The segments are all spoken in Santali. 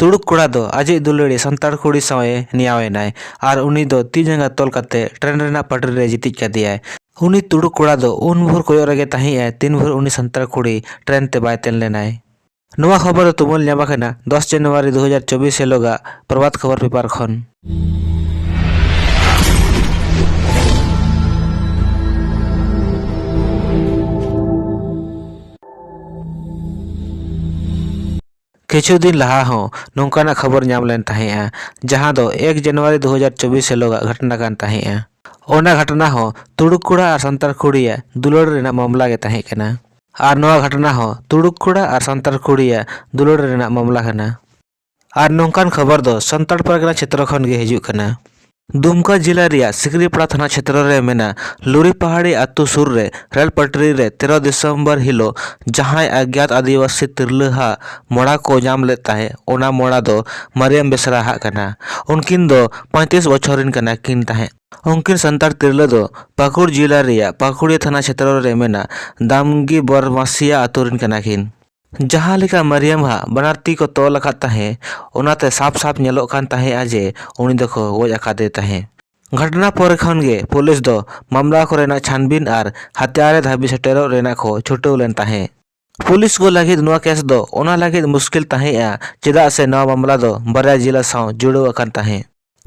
तुड़ुक कोड़ा दो आजे दुलड़ी संताड़ कुड़ी सावे नियावेनाय आर उनी दो ती जंगा तोल कते ट्रेन रेना पटरी रे जितिज कदियाय। उनी तुड़ुक कोड़ा दो उन भोर कोयो रगे ताहिए तीन भोर उनी संताड़ कुड़ी ट्रेन ते बाय तेन लेनाय। नोवा खबर तुमुल ᱧᱟᱢ आकना 10 जनवरी 2024 हेलोगा प्रभात खबर पेपर खन। किछु दिन लहा हो नोंकाना खबर ᱧᱟᱢ ᱞᱮᱱ ᱛᱟᱦᱮᱸᱜᱼᱟ ᱡᱟᱦᱟᱸ ᱫᱚ 1 जनवरी 2024 हेलोगा घटना कान ᱛᱟᱦᱮᱸᱜᱼᱟ। ओना घटना हो तुड़ुक कोड़ा और संतार कुड़िया दुलड़ रेना मामला गे ताहें कना और नोआ घटना हो तुड़ुक कोड़ा और संतार कुड़िया दुलड़ रेना मामला कना। और नोंकान खबर दो संतार परगना क्षेत्र खन गे हिजुग कना। दुमका जिला रिया सिकरीपाड़ा थाना क्षेत्र रे मेना लुरी पहाड़ी आतु सुर रे रेल पटरी रे 13 दिसंबर हिलो जहां अज्ञात आदिवासी तिरलहा मोड़ा को जाम ले ताहे ओना मोड़ा दो मरियम बेसरा हा कना। उनकिन दो 35 बछरिन कना किन ताहे। उनकिन संतार तिरला दो पाकुड़ जिला रिया पाकुड़िया थाना क्षेत्र रे मेना दामगी बरमासिया आतुरिन कना किन। जहां लेका मरियम हा बनारती को तोल अकात ताहे ओनाते साफ साफ नेलोग कान ताहे आजे उनी दो गोज अकादे ताहे। घटना पर खन गे पुलिस दो मामला को रेना छानबीन आर हत्यारे धाबी सेटेरो रेना को छुटो लेन ताहे। पुलिस को लागिद नोआ केस दो ओना लागिद मुश्किल ताहेआ चेदा से नोआ मामला दो बारया जिला साव जुड़ो अकान ताहे।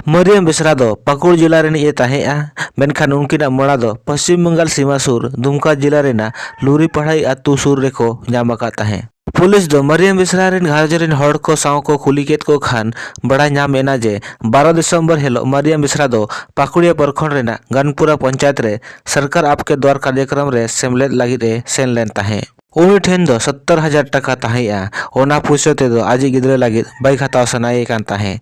मरियम बेसरा दो पाकुड़ जिला रेनी ए ताहेआ मेनखान उनकिना मोड़ा दो पश्चिम बंगाल सीमा सुर दुमका जिला रेना लुरी पहाड़ी आतु सुर रेको ᱧᱟᱢ अकात ताहे। पुलिस दो मरियम बेसरा रेन घारज रेन हड़ को साव को खुली केत को खान बड़ा ᱧᱟᱢ एना जे 12 दिसंबर हेलो मरियम बेसरा दो पाकुड़िया परखंड रेना गनपुरा पंचायत रे सरकार आपके द्वार कार्यक्रम रे सेमलेद लागिद ए सेन लेन ताहे। उनी ठेन दो 70,000 टाका ताहेआ ओना पुइसा ते दो आजी गिद्रे लागिद बाइक हताव सनाये कान ताहे।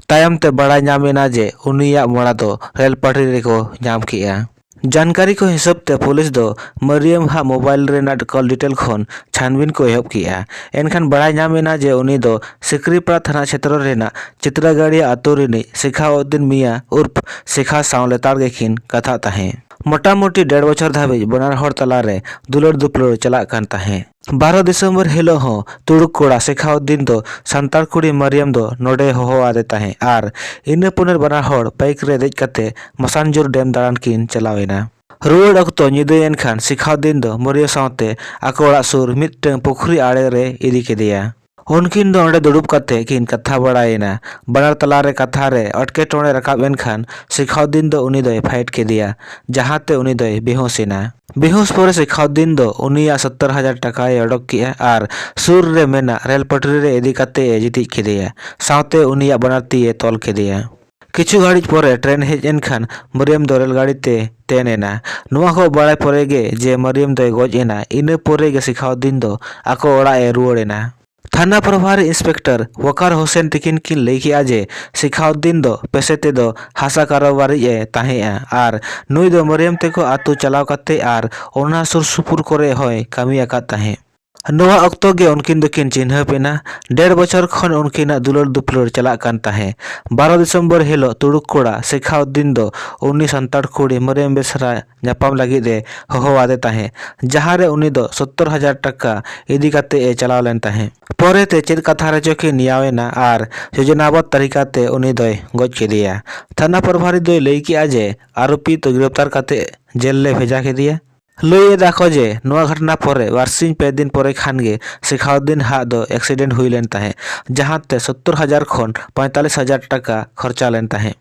तायम ते बड़ा ᱧᱟᱢ एना जे उनिया मोड़ा दो रेल पटरी रे को ᱧᱟᱢ किया। जानकारी को हिसाब ते पुलिस दो मरियम हा मोबाइल रेना कॉल डिटेल खन छानबीन को एहब किया। एनखान बड़ा ᱧᱟᱢ एना जे उनी दो सिकरीपाड़ा थाना क्षेत्र रेना चित्रागाड़िया आतु रिनी शेखाउद्दीन मिया उर्फ शेखा साव लेतार गेखिन कथा ताहे। मोटामोटी 1.5 बछर धाबी बनार हर तला रे दुलड़ दुपलड़ चला कान ताहे। 12 दिसंबर हेलो हो तुड़ुक कोड़ा शेखाउद्दीन दो संतार कुड़ी मरियम दो नोडे होहो आदे ताहे आर इना पुनर बनार हर बाइक रे देज कते मसानजोर डैम दाड़ान किन चलावेना। रुवाड़ अक्तो निदे एनखान शेखाउद्दीन दो मरियम सावते आको ओड़ा सुर मिदटंग पुखरी आड़े रे इदी केदिया। उनकिन दो ओंडे दुड़ुब कते किन कथा बड़ायना बनार तला रे कथा रे अटके टोणे रकाब एनखान शेखाउद्दीन दो उनी दोय फाइट केदिया जहाते उनी दोय बेहोसिना। बेहोश परे शेखाउद्दीन दो उनिया 70,000 टाका अडक किया आर सुर रे मेना रेल पटरी रे इदी कते जितिज केदिया सावते उनिया बनारती ए तोल केदिया। किछु घाड़ी परे ट्रेन हेज एनखान मरियम दो रेल गाड़ी ते तेन एना। नोआ को बाड़ाय परे गे जे मरियम दोय गोज एना इना परे गे शेखाउद्दीन दो आको ओड़ा ए रुवाड़ एना। थाना प्रभारी इंस्पेक्टर वकार हुसैन तिकिन किन लई किया जे शेखाउद्दीन दो पेशे ते दो हासा कारोबारी ए ताहेआ आर नुई दो मरियम तेको आतु चलाव कते आर ओना सुर सुपुर करे होय कामी अकात ताहे। नोआ अक्तो गे उनकिन दोकिन चिन्ह पेना 1.5 बछर खन उनकिना दुलड़ दुपलड़ चला कान ताहे। 12 दिसंबर हेलो तुड़ुक कोड़ा शेखाउद्दीन दो उनी संताड़ कुड़ी मरियम बेसरा ᱧᱟᱯᱟᱢ लागिद ए होहो आदे ताहे जहां रे उनी दो 70,000 टाका इदी कते ए चलाव लेन ताहे। परे ते चेद कथा रे चोकी नियावेना आर योजनाबद्ध तरीका ते उनी दोय गोज केदिया। थाना प्रभारी दोय लई किया जे आरोपी तो गिरफ्तार कते जेल ले भेजा केदिया। लई दाखो जे नोआ घटना परे वारसिंग 2 दिन परे खान गे शेखाउद्दीन हा दो एक्सीडेंट हुई लेन ताहे जहां ते 70,000 खन 45,000 टाका खर्चा लेन ताहे।